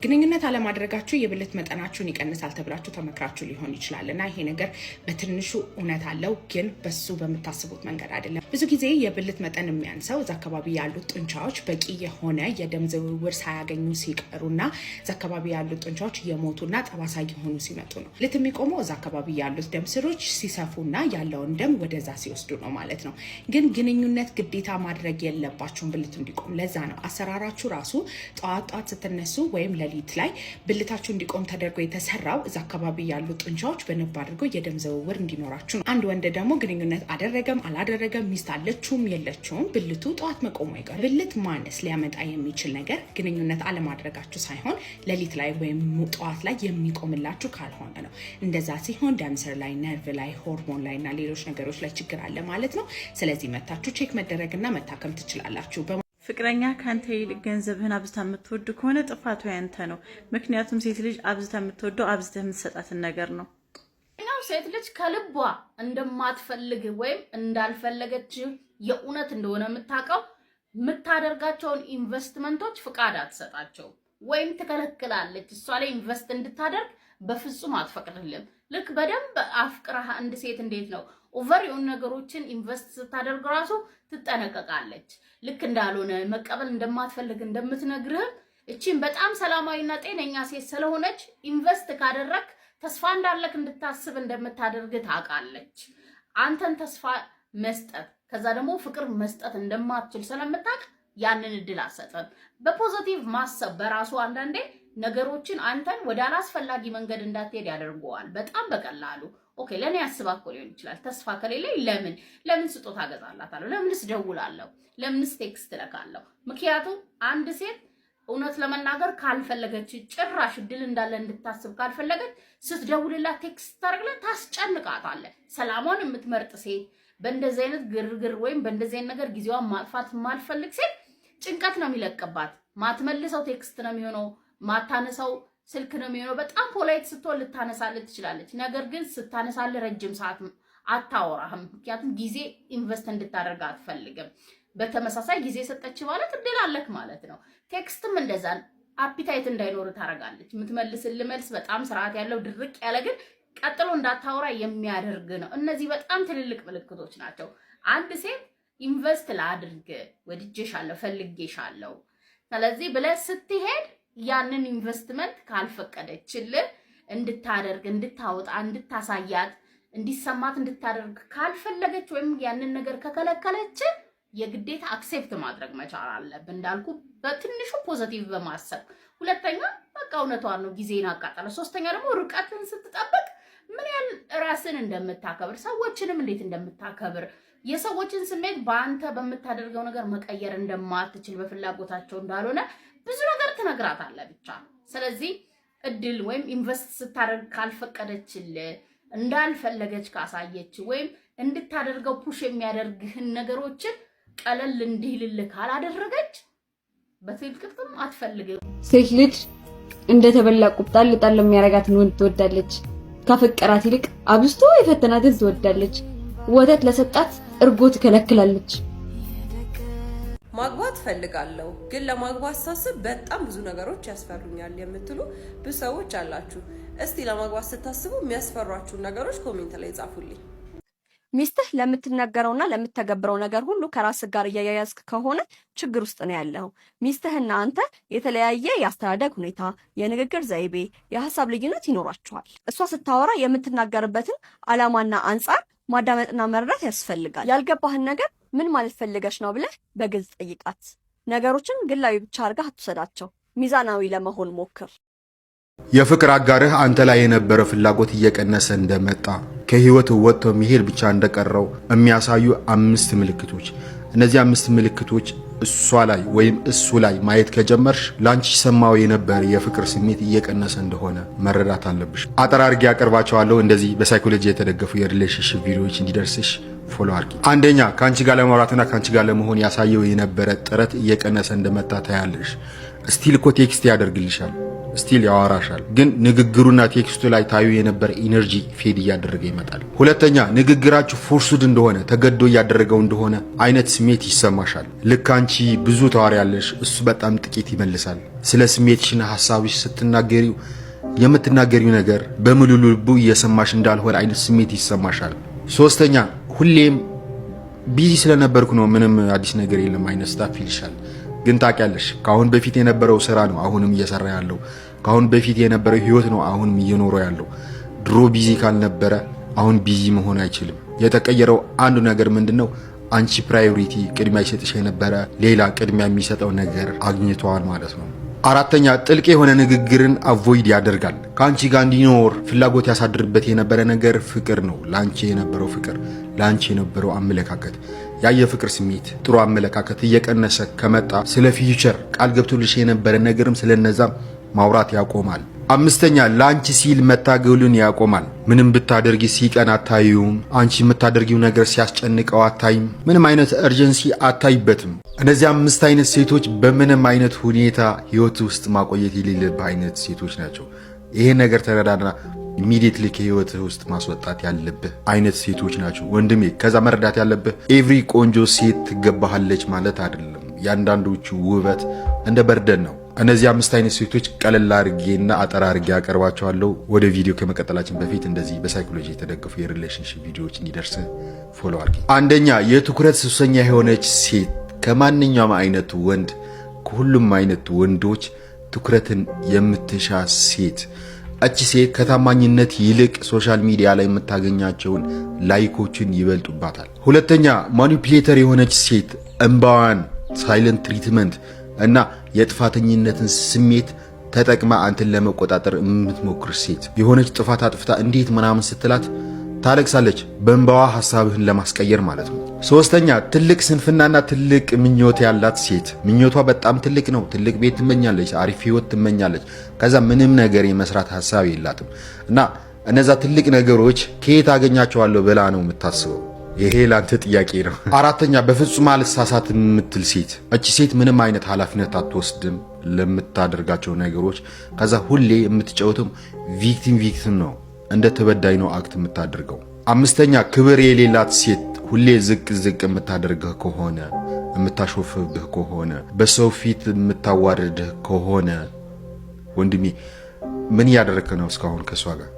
ግንኙነት አለማድረጋችሁ የብልት መጠናችሁን ይቀንሳል ተብላችሁ ተመክራችሁ ሊሆን ይችላልና ይሄ ነገር በትንሹ እውነት አለው፣ ግን በሱ በመታሰቡት መንገድ አይደለም። ብዙ ጊዜ የብልት መጠን የሚያንሰው እዛ አካባቢ ያሉት ጡንቻዎች በቂ የሆነ የደም ዝውውር ሳያገኙ ሲቀሩና እዛ አካባቢ ያሉት ጡንቻዎች የሞቱና ጠባሳ የሆኑ ሲመጡ ነው። ብልት የሚቆመው እዛ አካባቢ ያሉት ደም ስሮች ሲሰፉና ያለውን ደም ወደዛ ሲወስዱ ነው ማለት ነው። ግን ግንኙነት ግዴታ ማድረግ የለባችሁም ብልት እንዲቆም። ለዛ ነው አሰራራችሁ ራሱ ጠዋት ስትነሱ ወይም ሌሊት ላይ ብልታችሁ እንዲቆም ተደርጎ የተሰራው እዛ አካባቢ ያሉ ጡንቻዎች በንብ አድርጎ የደም ዝውውር እንዲኖራችሁ ነው። አንድ ወንድ ደግሞ ግንኙነት አደረገም አላደረገም ሚስት አለችውም የለችውም ብልቱ ጠዋት መቆሙ አይቀርም። ብልት ማነስ ሊያመጣ የሚችል ነገር ግንኙነት አለማድረጋችሁ ሳይሆን ሌሊት ላይ ወይም ጠዋት ላይ የሚቆምላችሁ ካልሆነ ነው። እንደዛ ሲሆን ደም ስር ላይ፣ ነርቭ ላይ፣ ሆርሞን ላይ እና ሌሎች ነገሮች ላይ ችግር አለ ማለት ነው። ስለዚህ መታችሁ ቼክ መደረግና መታከም ትችላላችሁ። ፍቅረኛ ካንተ ይልቅ ገንዘብህን አብዝታ የምትወድ ከሆነ ጥፋቱ ያንተ ነው። ምክንያቱም ሴት ልጅ አብዝታ የምትወደው አብዝታ የምትሰጣትን ነገር ነው። ሴት ልጅ ከልቧ እንደማትፈልግ ወይም እንዳልፈለገች የእውነት እንደሆነ የምታውቀው የምታደርጋቸውን ኢንቨስትመንቶች ፍቃድ አትሰጣቸው ወይም ትከለክላለች። እሷ ላይ ኢንቨስት እንድታደርግ በፍጹም አትፈቅድልም። ልክ በደንብ አፍቅራህ አንድ ሴት እንዴት ነው ኦቨር የሆኑ ነገሮችን ኢንቨስት ስታደርግ ራሱ ትጠነቀቃለች። ልክ እንዳልሆነ መቀበል እንደማትፈልግ እንደምትነግርህ እቺን በጣም ሰላማዊና ጤነኛ ሴት ስለሆነች ኢንቨስት ካደረክ ተስፋ እንዳለክ እንድታስብ እንደምታደርግ ታውቃለች። አንተን ተስፋ መስጠት ከዛ ደግሞ ፍቅር መስጠት እንደማትችል ስለምታውቅ ያንን እድል አሰጠን። በፖዚቲቭ ማሰብ በራሱ አንዳንዴ ነገሮችን አንተን ወደ አላስፈላጊ መንገድ እንዳትሄድ ያደርገዋል። በጣም በቀላሉ ኦኬ ለኔ ያስባኮ ሊሆን ይችላል። ተስፋ ከሌለ ለምን ስጦታ ገዛላታለሁ? ለምንስ ደውላለሁ? ለምንስ ቴክስት ለካለሁ? ምክንያቱም አንድ ሴት እውነት ለመናገር ካልፈለገች ጭራሽ እድል እንዳለ እንድታስብ ካልፈለገች ስትደውልላት ቴክስት ታርግላት ታስጨንቃታለህ። ሰላሟን የምትመርጥ ሴት በእንደዚህ አይነት ግርግር ወይም በእንደዚህ አይነት ነገር ጊዜዋን ማጥፋት ማልፈልግ ሴት ጭንቀት ነው የሚለቅባት። ማትመልሰው ቴክስት ነው የሚሆነው፣ ማታነሳው ስልክ ነው የሚሆነው። በጣም ፖላይት ስትሆን ልታነሳልህ ትችላለች። ነገር ግን ስታነሳልህ ረጅም ሰዓት አታወራህም። ምክንያቱም ጊዜ ኢንቨስት እንድታደርግ አትፈልግም። በተመሳሳይ ጊዜ ሰጠች ማለት እድል አለክ ማለት ነው። ቴክስትም እንደዛ አፒታይት እንዳይኖር ታረጋለች። የምትመልስልህ መልስ በጣም ስርዓት ያለው ድርቅ ያለ ግን ቀጥሎ እንዳታወራ የሚያደርግ ነው። እነዚህ በጣም ትልልቅ ምልክቶች ናቸው። አንድ ሴት ኢንቨስት ላድርግ ወድጄሻለሁ ፈልጌሻለሁ ስለዚህ ብለህ ስትሄድ ያንን ኢንቨስትመንት ካልፈቀደችልህ እንድታደርግ እንድታወጣ እንድታሳያት እንዲሰማት እንድታደርግ ካልፈለገች ወይም ያንን ነገር ከከለከለች የግዴታ አክሴፕት ማድረግ መቻል አለብህ። እንዳልኩ በትንሹ ፖዚቲቭ በማሰብ ሁለተኛ በቃ እውነቷን ነው ጊዜን አቃጠለ። ሶስተኛ ደግሞ ርቀትን ስትጠብቅ ምን ያህል ራስን እንደምታከብር ሰዎችንም እንዴት እንደምታከብር የሰዎችን ስሜት በአንተ በምታደርገው ነገር መቀየር እንደማትችል በፍላጎታቸው እንዳልሆነ ብዙ ነገር ትነግራታለህ ብቻ። ስለዚህ እድል ወይም ኢንቨስት ስታደርግ ካልፈቀደችልህ እንዳልፈለገች ካሳየች ወይም እንድታደርገው ፑሽ የሚያደርግህን ነገሮችን ቀለል እንዲልልህ ካላደረገች በትክክልም አትፈልግም። ሴት ልጅ እንደተበላ ቁጣል ጣል የሚያረጋትን ወንድ ትወዳለች። ከፍቅራት ይልቅ አብዝቶ የፈተናትን ትወዳለች። ወተት ለሰጣት እርጎ ትከለክላለች። ማግባት ፈልጋለሁ ግን ለማግባት ሳስብ በጣም ብዙ ነገሮች ያስፈሩኛል የምትሉ ብዙ ሰዎች አላችሁ። እስቲ ለማግባት ስታስቡ የሚያስፈሯችሁ ነገሮች ኮሜንት ላይ ጻፉልኝ። ሚስትህ ለምትናገረውና ለምትተገብረው ነገር ሁሉ ከራስ ጋር እያያያዝክ ከሆነ ችግር ውስጥ ነው ያለው። ሚስትህና አንተ የተለያየ የአስተዳደግ ሁኔታ፣ የንግግር ዘይቤ፣ የሐሳብ ልዩነት ይኖራችኋል። እሷ ስታወራ የምትናገርበትን ዓላማና አንጻር ማዳመጥና መረዳት ያስፈልጋል። ያልገባህን ነገር ምን ማለት ፈልገሽ ነው ብለህ በግልጽ ጠይቃት። ነገሮችን ግላዊ ብቻ አድርገህ አትውሰዳቸው። ሚዛናዊ ለመሆን ሞክር። የፍቅር አጋርህ አንተ ላይ የነበረ ፍላጎት እየቀነሰ እንደመጣ ከህይወት ወጥቶ መሄድ ብቻ እንደቀረው የሚያሳዩ 5 ምልክቶች። እነዚህ 5 ምልክቶች እሷ ላይ ወይም እሱ ላይ ማየት ከጀመርሽ ላንቺ ሰማው የነበረ የፍቅር ስሜት እየቀነሰ እንደሆነ መረዳት አለብሽ። አጠራርጌ ያቀርባቸዋለሁ። እንደዚህ በሳይኮሎጂ የተደገፉ የሪሌሽንሺፕ ቪዲዮዎች እንዲደርስሽ ፎሎ አድርጊ። አንደኛ ካንቺ ጋር ለማውራትና ካንቺ ጋር ለመሆን ያሳየው የነበረ ጥረት እየቀነሰ እንደመጣ ታያለሽ። ስቲል እኮ ቴክስት ያደርግልሻል፣ ስቲል ያወራሻል፣ ግን ንግግሩና ቴክስቱ ላይ ታዩ የነበረ ኢነርጂ ፌድ እያደረገ ይመጣል። ሁለተኛ ንግግራችሁ ፎርስድ እንደሆነ ተገዶ እያደረገው እንደሆነ አይነት ስሜት ይሰማሻል። ልክ አንቺ ብዙ ታወሪያለሽ፣ እሱ በጣም ጥቂት ይመልሳል። ስለ ስሜትሽና ሐሳብሽ ስትናገሪው የምትናገሪው ነገር በሙሉ ልቡ እየሰማሽ እንዳልሆነ አይነት ስሜት ይሰማሻል። ሶስተኛ ሁሌም ቢዚ ስለነበርኩ ነው ምንም አዲስ ነገር የለም አይነት ስታፍ ይልሻል። ግን ታውቂያለሽ ካሁን በፊት የነበረው ስራ ነው አሁንም እየሰራ ያለው። ካሁን በፊት የነበረው ህይወት ነው አሁንም እየኖረው ያለው። ድሮ ቢዚ ካልነበረ አሁን ቢዚ መሆን አይችልም። የተቀየረው አንዱ ነገር ምንድነው? አንቺ ፕራዮሪቲ ቅድሚያ ይሰጥሽ የነበረ ሌላ ቅድሚያ የሚሰጠው ነገር አግኝቷል ማለት ነው። አራተኛ ጥልቅ የሆነ ንግግርን አቮይድ ያደርጋል። ካንቺ ጋር እንዲኖር ፍላጎት ያሳድርበት የነበረ ነገር ፍቅር ነው። ላንቺ የነበረው ፍቅር፣ ላንቺ የነበረው አመለካከት፣ ያ የፍቅር ስሜት፣ ጥሩ አመለካከት እየቀነሰ ከመጣ ስለ ፊውቸር ቃል ገብቶልሽ የነበረ ነገርም ስለነዛ ማውራት ያቆማል። አምስተኛ ላንቺ ሲል መታገሉን ያቆማል። ምንም ብታደርጊ ሲቀን አታዩም። አንቺ የምታደርጊው ነገር ሲያስጨንቀው አታይም። ምንም አይነት እርጀንሲ አታይበትም። እነዚህ 5 አይነት ሴቶች በምንም አይነት ሁኔታ ህይወት ውስጥ ማቆየት የሌለብህ አይነት ሴቶች ናቸው። ይሄ ነገር ተረዳና ኢሚዲየትሊ ከህይወት ውስጥ ማስወጣት ያለብህ አይነት ሴቶች ናቸው ወንድሜ። ከዛ መረዳት ያለብህ ኤቭሪ ቆንጆ ሴት ትገባሃለች ማለት አይደለም። ያንዳንዶቹ ውበት እንደ በርደን ነው። እነዚህ 5 አይነት ሴቶች ቀለል አድርጌና አጠር አድርጌ አቀርባቸዋለሁ። ወደ ቪዲዮ ከመቀጠላችን በፊት እንደዚህ በሳይኮሎጂ የተደገፉ የሪሌሽንሺፕ ቪዲዮዎች እንዲደርስ ፎሎ አድርጊ። አንደኛ የትኩረት ሱሰኛ የሆነች ሴት ከማንኛውም አይነት ወንድ ከሁሉም አይነት ወንዶች ትኩረትን የምትሻ ሴት። እቺ ሴት ከታማኝነት ይልቅ ሶሻል ሚዲያ ላይ የምታገኛቸውን ላይኮችን ይበልጡባታል። ሁለተኛ ማኒፑሌተር የሆነች ሴት እንባዋን ሳይለንት ትሪትመንት እና የጥፋተኝነትን ስሜት ተጠቅማ አንተን ለመቆጣጠር የምትሞክር ሴት። የሆነች ጥፋት አጥፍታ እንዴት ምናምን ስትላት ታለቅሳለች፣ በእንባዋ ሐሳብህን ለማስቀየር ማለት ነው። ሶስተኛ ትልቅ ስንፍናና ትልቅ ምኞት ያላት ሴት። ምኞቷ በጣም ትልቅ ነው። ትልቅ ቤት ትመኛለች፣ አሪፍ ህይወት ትመኛለች። ከዛ ምንም ነገር የመስራት ሐሳብ የላትም እና እነዛ ትልቅ ነገሮች ከየት አገኛቸዋለሁ ብላ ነው የምታስበው። ይሄ ላንተ ጥያቄ ነው። አራተኛ በፍጹም አልሳሳት የምትል ሴት። እቺ ሴት ምንም አይነት ኃላፊነት አትወስድም ለምታደርጋቸው ነገሮች። ከዛ ሁሌ የምትጫወተው ቪክቲም ነው፣ እንደ ተበዳይ ነው አክት የምታደርገው። አምስተኛ ክብር የሌላት ሴት። ሁሌ ዝቅ የምታደርግህ ከሆነ፣ የምታሾፍብህ ከሆነ፣ በሰው ፊት የምታዋርድህ ከሆነ ወንድሜ ምን እያደረግህ ነው እስካሁን ከሷ ጋር?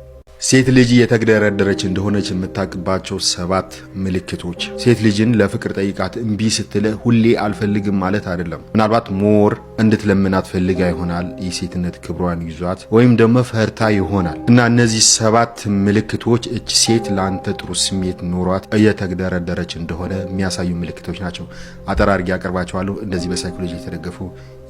ሴት ልጅ የተግደረደረች እንደሆነች የምታውቅባቸው 7 ምልክቶች። ሴት ልጅን ለፍቅር ጠይቃት እምቢ ስትልህ ሁሌ አልፈልግም ማለት አይደለም። ምናልባት ሞር እንድትለምናት ፈልጋ ይሆናል፣ የሴትነት ክብሯን ይዟት፣ ወይም ደግሞ ፈርታ ይሆናል እና እነዚህ 7 ምልክቶች እች ሴት ለአንተ ጥሩ ስሜት ኖሯት እየተግደረደረች እንደሆነ የሚያሳዩ ምልክቶች ናቸው። አጠር አድርጌ አቀርባቸዋለሁ። እንደዚህ በሳይኮሎጂ የተደገፉ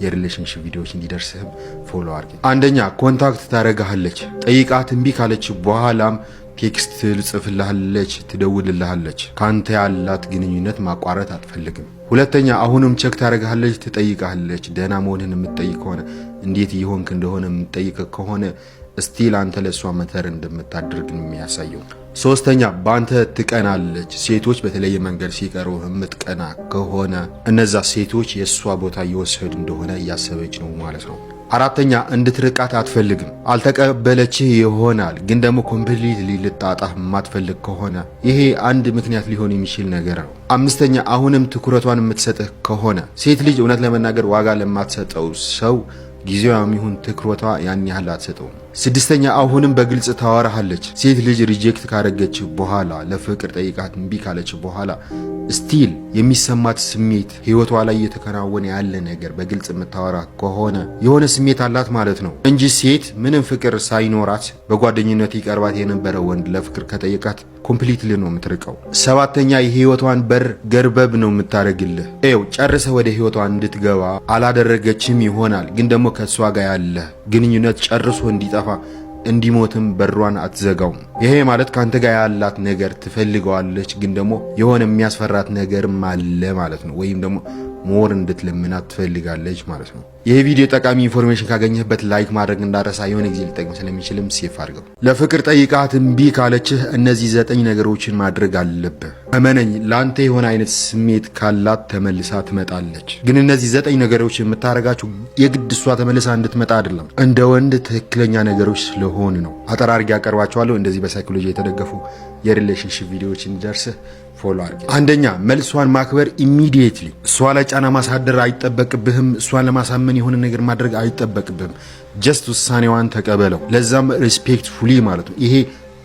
የሪሌሽንሺፕ ቪዲዮዎች እንዲደርስህም ፎሎ አድርጊ። አንደኛ ኮንታክት ታረጋለች። ጠይቃት እምቢ ካለች በኋላም ቴክስት ትጽፍልሃለች፣ ትደውልልሃለች። ካንተ ያላት ግንኙነት ማቋረጥ አትፈልግም። ሁለተኛ አሁንም ቼክ ታረጋለች፣ ትጠይቃለች። ደህና መሆንህን የምትጠይቅ ከሆነ እንዴት እየሆንክ እንደሆነ የምትጠይቅ ከሆነ ስቲል አንተ ለሷ መተር እንደምታደርግ ነው የሚያሳየው። ሶስተኛ በአንተ ትቀናለች። ሴቶች በተለየ መንገድ ሲቀሩ የምትቀና ከሆነ እነዛ ሴቶች የእሷ ቦታ እየወሰዱ እንደሆነ እያሰበች ነው ማለት ነው። አራተኛ እንድትርቃት አትፈልግም። አልተቀበለችህ ይሆናል፣ ግን ደግሞ ኮምፕሊትሊ ልታጣህ የማትፈልግ ከሆነ ይሄ አንድ ምክንያት ሊሆን የሚችል ነገር ነው። አምስተኛ አሁንም ትኩረቷን የምትሰጥህ ከሆነ ሴት ልጅ እውነት ለመናገር ዋጋ ለማትሰጠው ሰው ጊዜዋም ይሁን ትኩረቷ ያን ያህል አትሰጠውም። ስድስተኛ አሁንም በግልጽ ታወራሃለች። ሴት ልጅ ሪጀክት ካረገች በኋላ ለፍቅር ጠይቃት እምቢ ካለች በኋላ ስቲል የሚሰማት ስሜት ህይወቷ ላይ እየተከናወነ ያለ ነገር በግልጽ የምታወራ ከሆነ የሆነ ስሜት አላት ማለት ነው እንጂ ሴት ምንም ፍቅር ሳይኖራት በጓደኝነት ይቀርባት የነበረ ወንድ ለፍቅር ከጠየቃት ኮምፕሊትሊ ነው የምትርቀው። ሰባተኛ የህይወቷን በር ገርበብ ነው የምታደርግልህ። ጨርሰ ወደ ህይወቷ እንድትገባ አላደረገችም ይሆናል፣ ግን ደግሞ ከሷ ጋር ያለ ግንኙነት ጨርሶ እንዲጠፋ እንዲሞትም በሯን አትዘጋውም። ይሄ ማለት ካንተ ጋር ያላት ነገር ትፈልገዋለች፣ ግን ደግሞ የሆነ የሚያስፈራት ነገርም አለ ማለት ነው። ወይም ደግሞ ሞር እንድትለምናት ትፈልጋለች ማለት ነው። ይሄ ቪዲዮ ጠቃሚ ኢንፎርሜሽን ካገኘህበት ላይክ ማድረግ እንዳረሳ፣ የሆነ ጊዜ ሊጠቅም ስለሚችልም ሴፍ አድርገው። ለፍቅር ጠይቃት እምቢ ካለችህ እነዚህ 9 ነገሮችን ማድረግ አለብህ። እመነኝ፣ ላንተ የሆነ አይነት ስሜት ካላት ተመልሳ ትመጣለች። ግን እነዚህ 9 ነገሮች የምታረጋቸው የግድ እሷ ተመልሳ እንድትመጣ አይደለም፣ እንደ ወንድ ትክክለኛ ነገሮች ስለሆኑ ነው። አጠር አድርጌ አቀርባቸዋለሁ። እንደዚህ በሳይኮሎጂ የተደገፉ የሪሌሽንሺፕ ቪዲዮዎች እንዲደርስህ ፎሎ አድርግ። አንደኛ መልሷን ማክበር ኢሚዲየትሊ። እሷ ላይ ጫና ማሳደር አይጠበቅብህም። እሷን ለማሳመን የሆነ ነገር ማድረግ አይጠበቅብህም። ጀስት ውሳኔዋን ተቀበለው። ለዛም ሪስፔክትፉሊ ማለት ነው። ይሄ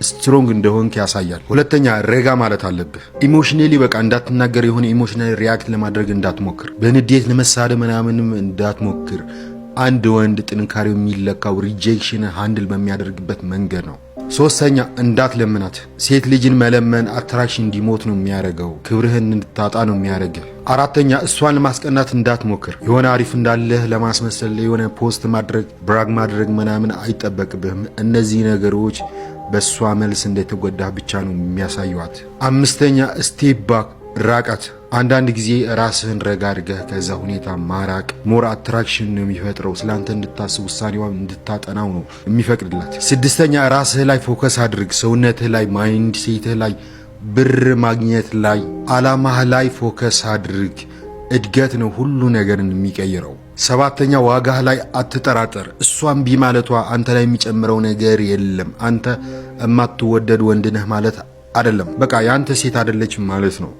ስትሮንግ እንደሆንክ ያሳያል። ሁለተኛ ረጋ ማለት አለብህ። ኢሞሽናሊ በቃ እንዳትናገር፣ የሆነ ኢሞሽናሊ ሪያክት ለማድረግ እንዳትሞክር፣ በንዴት ለመሳደብ ምናምንም እንዳትሞክር። አንድ ወንድ ጥንካሬው የሚለካው ሪጀክሽን ሃንድል በሚያደርግበት መንገድ ነው። ሶስተኛ እንዳትለምናት። ሴት ልጅን መለመን አትራክሽን እንዲሞት ነው የሚያደርገው፣ ክብርህን እንድታጣ ነው የሚያደርግህ። አራተኛ እሷን ለማስቀናት እንዳትሞክር። የሆነ አሪፍ እንዳለህ ለማስመሰል የሆነ ፖስት ማድረግ ብራግ ማድረግ ምናምን አይጠበቅብህም። እነዚህ ነገሮች በእሷ መልስ እንደተጎዳህ ብቻ ነው የሚያሳዩት። አምስተኛ ስቴፕ ባክ፣ ራቃት። አንዳንድ ጊዜ ራስህን ረጋ አድርገህ ከዛ ሁኔታ ማራቅ ሞር አትራክሽን ነው የሚፈጥረው። ስላንተ እንድታስብ ውሳኔዋን እንድታጠናው ነው የሚፈቅድላት። ስድስተኛ ራስህ ላይ ፎከስ አድርግ። ሰውነትህ ላይ፣ ማይንድ ሴትህ ላይ፣ ብር ማግኘት ላይ፣ አላማህ ላይ ፎከስ አድርግ። እድገት ነው ሁሉ ነገርን የሚቀይረው። ሰባተኛ ዋጋህ ላይ አትጠራጠር። እሷም ቢ ማለቷ አንተ ላይ የሚጨምረው ነገር የለም። አንተ የማትወደድ ወንድ ነህ ማለት አይደለም። በቃ የአንተ ሴት አይደለችም ማለት ነው።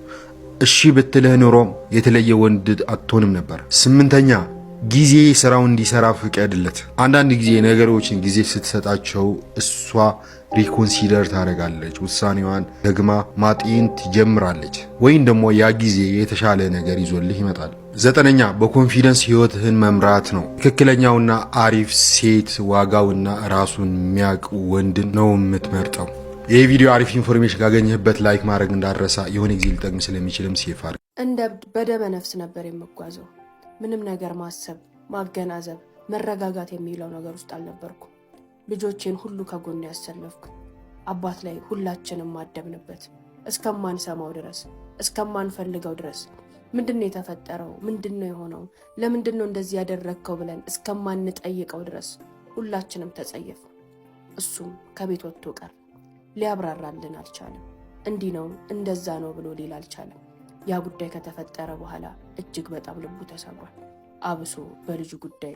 እሺ ብትልህ ኖሮም የተለየ ወንድ አትሆንም ነበር። ስምንተኛ ጊዜ ስራውን እንዲሰራ ፍቀድለት። አንዳንድ ጊዜ ነገሮችን ጊዜ ስትሰጣቸው እሷ ሪኮንሲደር ታደርጋለች፣ ውሳኔዋን ደግማ ማጤን ትጀምራለች፣ ወይም ደግሞ ያ ጊዜ የተሻለ ነገር ይዞልህ ይመጣል። ዘጠነኛ በኮንፊደንስ ህይወትህን መምራት ነው። ትክክለኛውና አሪፍ ሴት ዋጋውና ራሱን የሚያውቅ ወንድ ነው የምትመርጠው። ይህ ቪዲዮ አሪፍ ኢንፎርሜሽን ካገኘህበት ላይክ ማድረግ እንዳረሳ። የሆነ ጊዜ ሊጠቅም ስለሚችልም ሴፍ አድርግ። እንደ እብድ በደመ ነፍስ ነበር የምጓዘው። ምንም ነገር ማሰብ፣ ማገናዘብ፣ መረጋጋት የሚለው ነገር ውስጥ አልነበርኩ። ልጆቼን ሁሉ ከጎን ያሰለፍኩ። አባት ላይ ሁላችንም ማደብንበት እስከማንሰማው ድረስ እስከማንፈልገው ድረስ ምንድነው የተፈጠረው? ምንድነው የሆነው? ለምንድነው እንደዚህ ያደረግከው ብለን እስከማንጠይቀው ድረስ ሁላችንም ተጸየፍ። እሱም ከቤት ወጥቶ ቀር። ሊያብራራልን አልቻለም። እንዲህ ነው እንደዛ ነው ብሎ ሊል አልቻለም። ያ ጉዳይ ከተፈጠረ በኋላ እጅግ በጣም ልቡ ተሰብሯል። አብሶ በልጁ ጉዳይ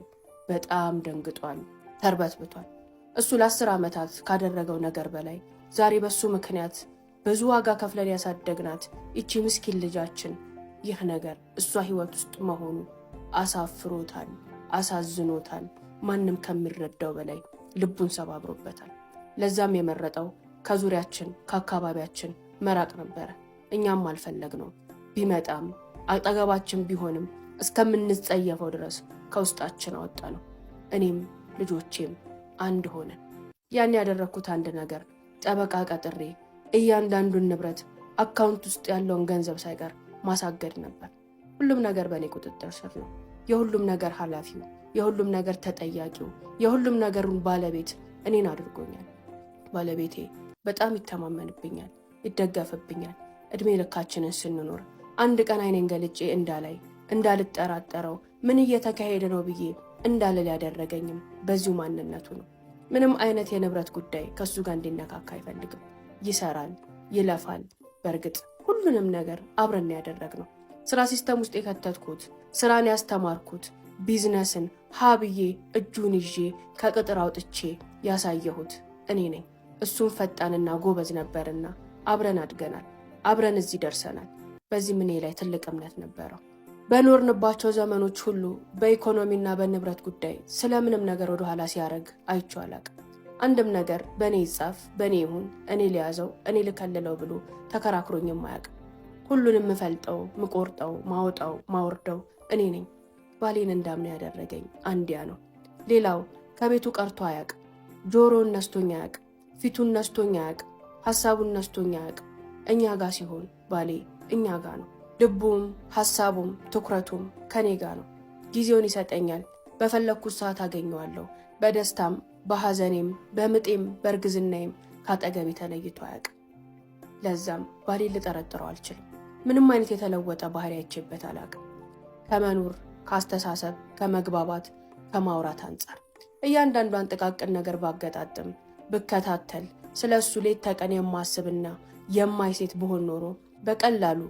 በጣም ደንግጧል፣ ተርበትብቷል። እሱ ለ10 ዓመታት ካደረገው ነገር በላይ ዛሬ በሱ ምክንያት ብዙ ዋጋ ከፍለን ያሳደግናት ይቺ ምስኪን ልጃችን ይህ ነገር እሷ ህይወት ውስጥ መሆኑ አሳፍሮታል፣ አሳዝኖታል። ማንም ከሚረዳው በላይ ልቡን ሰባብሮበታል። ለዛም የመረጠው ከዙሪያችን ከአካባቢያችን መራቅ ነበረ። እኛም አልፈለግነው። ቢመጣም አጠገባችን ቢሆንም እስከምንጸየፈው ድረስ ከውስጣችን አወጣ ነው። እኔም ልጆቼም አንድ ሆነን ያን ያደረግኩት አንድ ነገር ጠበቃ ቀጥሬ እያንዳንዱን ንብረት አካውንት ውስጥ ያለውን ገንዘብ ሳይቀር ማሳገድ ነበር። ሁሉም ነገር በእኔ ቁጥጥር ስር ነው። የሁሉም ነገር ኃላፊው፣ የሁሉም ነገር ተጠያቂው፣ የሁሉም ነገሩን ባለቤት እኔን አድርጎኛል። ባለቤቴ በጣም ይተማመንብኛል፣ ይደገፍብኛል። እድሜ ልካችንን ስንኖር አንድ ቀን አይኔን ገልጬ እንዳላይ እንዳልጠራጠረው ምን እየተካሄደ ነው ብዬ እንዳልል ያደረገኝም በዚሁ ማንነቱ ነው። ምንም አይነት የንብረት ጉዳይ ከሱ ጋር እንዲነካካ አይፈልግም። ይሰራል፣ ይለፋል። በእርግጥ ሁሉንም ነገር አብረን ያደረግነው። ስራ ሲስተም ውስጥ የከተትኩት፣ ስራን ያስተማርኩት፣ ቢዝነስን ሀብዬ እጁን ይዤ ከቅጥር አውጥቼ ያሳየሁት እኔ ነኝ። እሱም ፈጣንና ጎበዝ ነበርና አብረን አድገናል፣ አብረን እዚህ ደርሰናል። በዚህ እኔ ላይ ትልቅ እምነት ነበረው። በኖርንባቸው ዘመኖች ሁሉ በኢኮኖሚና በንብረት ጉዳይ ስለምንም ነገር ወደ ኋላ ሲያደርግ አይቼው አላቅም። አንድም ነገር በእኔ ይጻፍ፣ በእኔ ይሁን፣ እኔ ሊያዘው፣ እኔ ልከልለው ብሎ ተከራክሮኝም አያውቅም። ሁሉንም ምፈልጠው፣ ምቆርጠው፣ ማወጣው፣ ማወርደው እኔ ነኝ። ባሌን እንዳምነው ያደረገኝ አንዲያ ነው። ሌላው ከቤቱ ቀርቶ አያውቅም። ጆሮውን ነስቶኝ አያውቅም። ፊቱን ነስቶኝ አያውቅም። ሐሳቡን ነስቶኝ አያውቅም። እኛ ጋር ሲሆን ባሌ እኛ ጋር ነው። ልቡም ሐሳቡም ትኩረቱም ከኔ ጋር ነው። ጊዜውን ይሰጠኛል። በፈለግኩት ሰዓት አገኘዋለሁ። በደስታም በሐዘኔም በምጤም በእርግዝናዬም ካጠገቤ ተለይቶ አያውቅም። ለዛም ባሌን ልጠረጥረው አልችልም። ምንም አይነት የተለወጠ ባህሪ አይቼበት አላውቅም። ከመኖር ከአስተሳሰብ ከመግባባት ከማውራት አንጻር እያንዳንዷን ጥቃቅን ነገር ባገጣጥም ብከታተል ስለ እሱ ሌት ተቀን የማስብና የማይሴት ብሆን ኖሮ በቀላሉ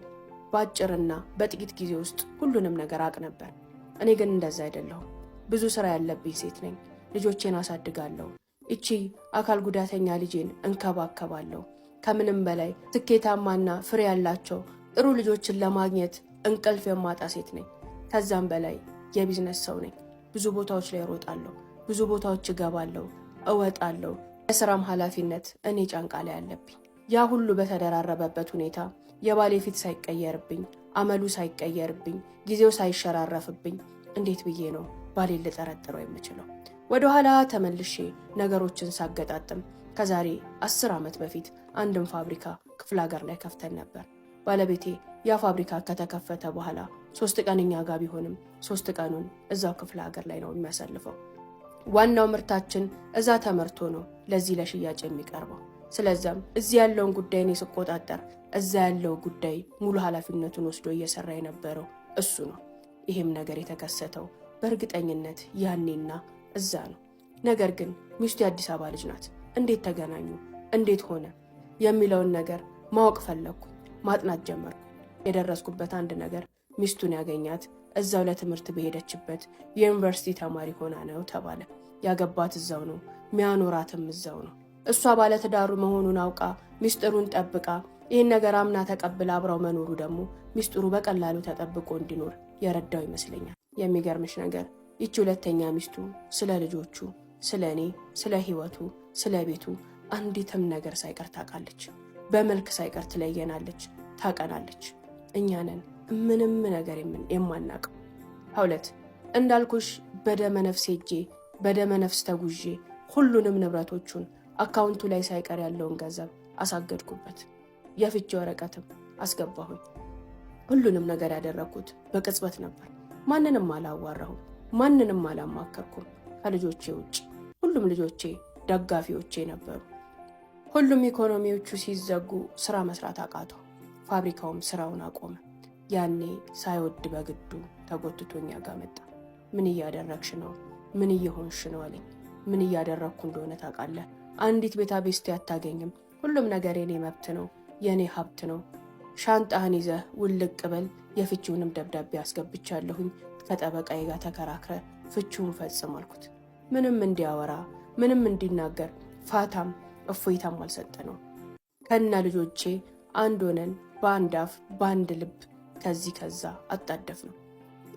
በአጭርና በጥቂት ጊዜ ውስጥ ሁሉንም ነገር አቅ ነበር። እኔ ግን እንደዛ አይደለሁም። ብዙ ስራ ያለብኝ ሴት ነኝ። ልጆቼን አሳድጋለሁ። እቺ አካል ጉዳተኛ ልጄን እንከባከባለሁ። ከምንም በላይ ስኬታማና ፍሬ ያላቸው ጥሩ ልጆችን ለማግኘት እንቅልፍ የማጣ ሴት ነኝ። ከዛም በላይ የቢዝነስ ሰው ነኝ። ብዙ ቦታዎች ላይ እሮጣለሁ፣ ብዙ ቦታዎች እገባለሁ፣ እወጣለሁ። የስራም ኃላፊነት እኔ ጫንቃ ላይ አለብኝ። ያ ሁሉ በተደራረበበት ሁኔታ የባሌ ፊት ሳይቀየርብኝ፣ አመሉ ሳይቀየርብኝ፣ ጊዜው ሳይሸራረፍብኝ እንዴት ብዬ ነው ባሌን ልጠረጥረው የምችለው? ወደኋላ ተመልሼ ነገሮችን ሳገጣጥም ከዛሬ 10 ዓመት በፊት አንድን ፋብሪካ ክፍለ ሀገር ላይ ከፍተን ነበር። ባለቤቴ ያ ፋብሪካ ከተከፈተ በኋላ 3 ቀን እኛ ጋር ቢሆንም 3 ቀኑን እዛው ክፍለ ሀገር ላይ ነው የሚያሳልፈው። ዋናው ምርታችን እዛ ተመርቶ ነው ለዚህ ለሽያጭ የሚቀርበው። ስለዛም እዚህ ያለውን ጉዳይ እኔ ስቆጣጠር እዛ ያለው ጉዳይ ሙሉ ኃላፊነቱን ወስዶ እየሰራ የነበረው እሱ ነው። ይሄም ነገር የተከሰተው በእርግጠኝነት ያኔና እዛ ነው። ነገር ግን ሚስቱ የአዲስ አበባ ልጅ ናት። እንዴት ተገናኙ፣ እንዴት ሆነ የሚለውን ነገር ማወቅ ፈለግኩ። ማጥናት ጀመርኩ። የደረስኩበት አንድ ነገር ሚስቱን ያገኛት እዛው ለትምህርት በሄደችበት የዩኒቨርሲቲ ተማሪ ሆና ነው ተባለ። ያገባት እዛው ነው፣ ሚያኖራትም እዛው ነው። እሷ ባለትዳሩ መሆኑን አውቃ ሚስጥሩን ጠብቃ ይህን ነገር አምና ተቀብላ አብረው መኖሩ ደግሞ ሚስጥሩ በቀላሉ ተጠብቆ እንዲኖር የረዳው ይመስለኛል። የሚገርምሽ ነገር ይቺ ሁለተኛ ሚስቱ ስለ ልጆቹ፣ ስለ እኔ፣ ስለ ህይወቱ፣ ስለ ቤቱ አንዲትም ነገር ሳይቀር ታውቃለች። በመልክ ሳይቀር ትለየናለች፣ ታቀናለች። እኛንን ምንም ነገር የማናውቀው። ሀውለት እንዳልኩሽ በደመ ነፍስ ሄጄ በደመ ነፍስ ተጉዤ ሁሉንም ንብረቶቹን አካውንቱ ላይ ሳይቀር ያለውን ገንዘብ አሳገድኩበት። የፍቺ ወረቀትም አስገባሁኝ። ሁሉንም ነገር ያደረኩት በቅጽበት ነበር። ማንንም አላዋራሁም፣ ማንንም አላማከርኩም ከልጆቼ ውጭ። ሁሉም ልጆቼ ደጋፊዎቼ ነበሩ። ሁሉም ኢኮኖሚዎቹ ሲዘጉ ስራ መስራት አቃተው። ፋብሪካውም ስራውን አቆመ። ያኔ ሳይወድ በግዱ ተጎትቶኛ ጋር መጣ። ምን እያደረግሽ ነው? ምን እየሆንሽ ነው አለኝ። ምን እያደረግኩ እንደሆነ ታውቃለህ? አንዲት ቤታ ቤስቲ አታገኝም። ሁሉም ነገር የኔ መብት ነው፣ የኔ ሀብት ነው። ሻንጣህን ይዘህ ውልቅ በል። የፍቺውንም ደብዳቤ አስገብቻለሁኝ። ከጠበቃዬ ጋር ተከራክረ ፍቺውን ፈጽም አልኩት። ምንም እንዲያወራ ምንም እንዲናገር ፋታም እፎይታም አልሰጠ ነው። ከነ ልጆቼ አንድ ሆነን በአንድ አፍ በአንድ ልብ ከዚህ ከዛ አጣደፍ ነው።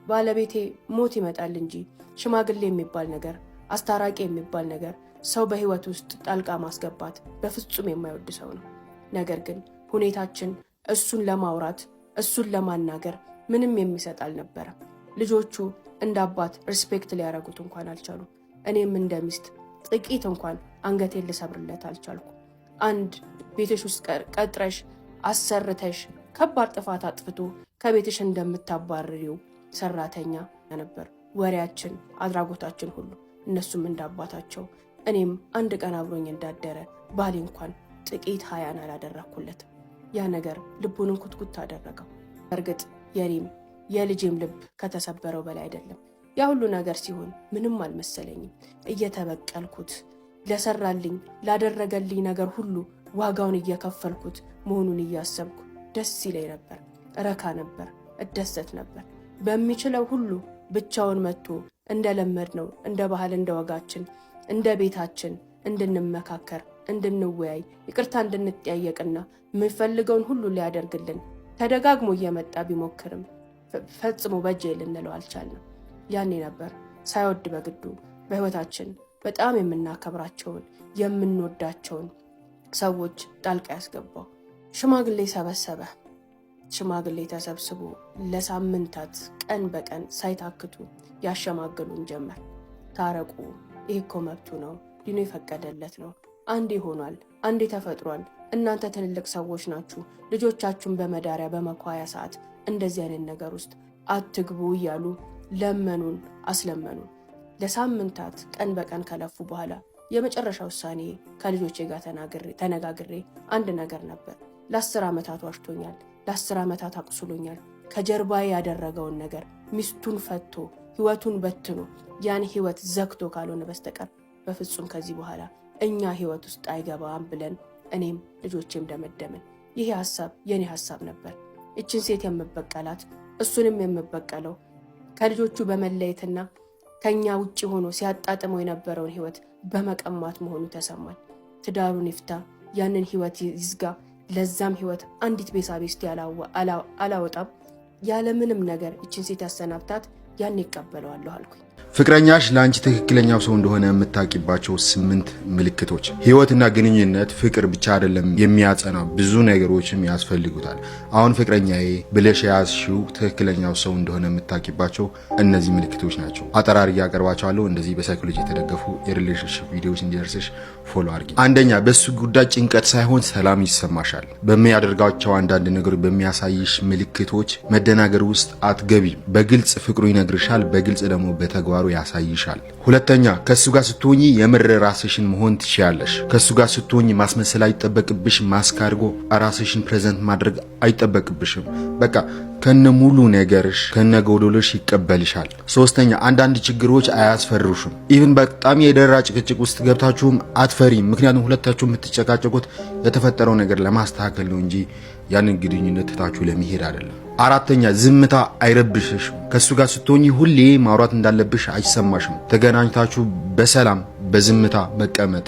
ባለቤቴ ሞት ይመጣል እንጂ ሽማግሌ የሚባል ነገር፣ አስታራቂ የሚባል ነገር፣ ሰው በህይወት ውስጥ ጣልቃ ማስገባት በፍጹም የማይወድ ሰው ነው። ነገር ግን ሁኔታችን እሱን ለማውራት እሱን ለማናገር ምንም የሚሰጥ አልነበረም። ልጆቹ እንደ አባት ሪስፔክት ሊያደርጉት እንኳን አልቻሉም። እኔም እንደ ሚስት ጥቂት እንኳን አንገቴን ልሰብርለት አልቻልኩ። አንድ ቤትሽ ውስጥ ቀጥረሽ አሰርተሽ ከባድ ጥፋት አጥፍቶ ከቤትሽ እንደምታባርሪው ሰራተኛ ነበር ወሬያችን፣ አድራጎታችን ሁሉ። እነሱም እንዳባታቸው እኔም አንድ ቀን አብሮኝ እንዳደረ ባሌ እንኳን ጥቂት ሀያን አላደረኩለትም። ያ ነገር ልቡን እንኩትኩት አደረገው። እርግጥ የኔም የልጄም ልብ ከተሰበረው በላይ አይደለም። ያ ሁሉ ነገር ሲሆን ምንም አልመሰለኝም። እየተበቀልኩት ለሰራልኝ ላደረገልኝ ነገር ሁሉ ዋጋውን እየከፈልኩት መሆኑን እያሰብኩ ደስ ይለኝ ነበር፣ ረካ ነበር፣ እደሰት ነበር። በሚችለው ሁሉ ብቻውን መጥቶ እንደለመድ ነው እንደ ባህል እንደ ወጋችን እንደ ቤታችን እንድንመካከር እንድንወያይ ይቅርታ እንድንጠያየቅና የምንፈልገውን ሁሉ ሊያደርግልን ተደጋግሞ እየመጣ ቢሞክርም ፈጽሞ በጄ ልንለው አልቻልንም። ያኔ ነበር ሳይወድ በግዱ በህይወታችን በጣም የምናከብራቸውን የምንወዳቸውን ሰዎች ጣልቃ ያስገባው። ሽማግሌ ሰበሰበ። ሽማግሌ ተሰብስቦ ለሳምንታት ቀን በቀን ሳይታክቱ ያሸማግሉን ጀመር። ታረቁ፣ ይህ እኮ መብቱ ነው፣ ዲኑ የፈቀደለት ነው፣ አንዴ ሆኗል፣ አንዴ ተፈጥሯል፣ እናንተ ትልልቅ ሰዎች ናችሁ፣ ልጆቻችሁን በመዳሪያ በመኳያ ሰዓት እንደዚህ አይነት ነገር ውስጥ አትግቡ እያሉ ለመኑን፣ አስለመኑን። ለሳምንታት ቀን በቀን ከለፉ በኋላ የመጨረሻ ውሳኔ ከልጆቼ ጋር ተነጋግሬ አንድ ነገር ነበር። ለ10 ዓመታት ዋሽቶኛል፣ ለ10 ዓመታት አቁስሎኛል። ከጀርባዬ ያደረገውን ነገር ሚስቱን ፈቶ ህይወቱን በትኖ ያን ህይወት ዘግቶ ካልሆነ በስተቀር በፍጹም ከዚህ በኋላ እኛ ህይወት ውስጥ አይገባም ብለን እኔም ልጆቼም ደመደምን። ይሄ ሐሳብ የኔ ሐሳብ ነበር። እችን ሴት የምበቀላት እሱንም የምበቀለው ከልጆቹ በመለየትና ከኛ ውጪ ሆኖ ሲያጣጥመው የነበረውን ህይወት በመቀማት መሆኑ ተሰማኝ። ትዳሩን ይፍታ፣ ያንን ህይወት ይዝጋ። ለዛም ህይወት አንዲት ቤሳቤስቲ አላወጣም። ያለምንም ነገር እችን ሴት ያሰናብታት፣ ያን ይቀበለዋለሁ አልኩኝ። ፍቅረኛሽ ለአንቺ ትክክለኛው ሰው እንደሆነ የምታውቂባቸው 8 ምልክቶች። ህይወትና ግንኙነት ፍቅር ብቻ አይደለም የሚያጸናው፣ ብዙ ነገሮችም ያስፈልጉታል። አሁን ፍቅረኛዬ ብለሽ ያዝሽው ትክክለኛው ሰው እንደሆነ የምታውቂባቸው እነዚህ ምልክቶች ናቸው። አጠራር እያቀርባቸዋለሁ። እንደዚህ በሳይኮሎጂ የተደገፉ የሪሌሽንሺፕ ቪዲዮዎች እንዲደርስሽ ፎሎ አድርጊ። አንደኛ፣ በሱ ጉዳይ ጭንቀት ሳይሆን ሰላም ይሰማሻል። በሚያደርጋቸው አንዳንድ ነገሮች በሚያሳይሽ ምልክቶች መደናገር ውስጥ አትገቢም። በግልጽ ፍቅሩ ይነግርሻል፣ በግልጽ ደግሞ በተግባሩ ያሳይሻል። ሁለተኛ፣ ከሱ ጋር ስትሆኚ የምር ራስሽን መሆን ትችያለሽ። ከሱ ጋር ስትሆኚ ማስመሰል አይጠበቅብሽም። ማስክ አድርጎ ራስሽን ፕሬዘንት ማድረግ አይጠበቅብሽም። በቃ ከነ ሙሉ ነገርሽ ከነ ጎዶሎሽ ይቀበልሻል። ሶስተኛ፣ አንዳንድ ችግሮች አያስፈሩሽም። ኢቭን በጣም የደራ ጭቅጭቅ ውስጥ ገብታችሁም አትፈሪም። ምክንያቱም ሁለታችሁ የምትጨቃጨቁት የተፈጠረው ነገር ለማስተካከል ነው እንጂ ያንን ግንኙነት ትታችሁ ለመሄድ አይደለም። አራተኛ፣ ዝምታ አይረብሽሽም። ከሱ ጋር ስትሆኚ ሁሌ ማውራት እንዳለብሽ አይሰማሽም። ተገናኝታችሁ በሰላም በዝምታ መቀመጥ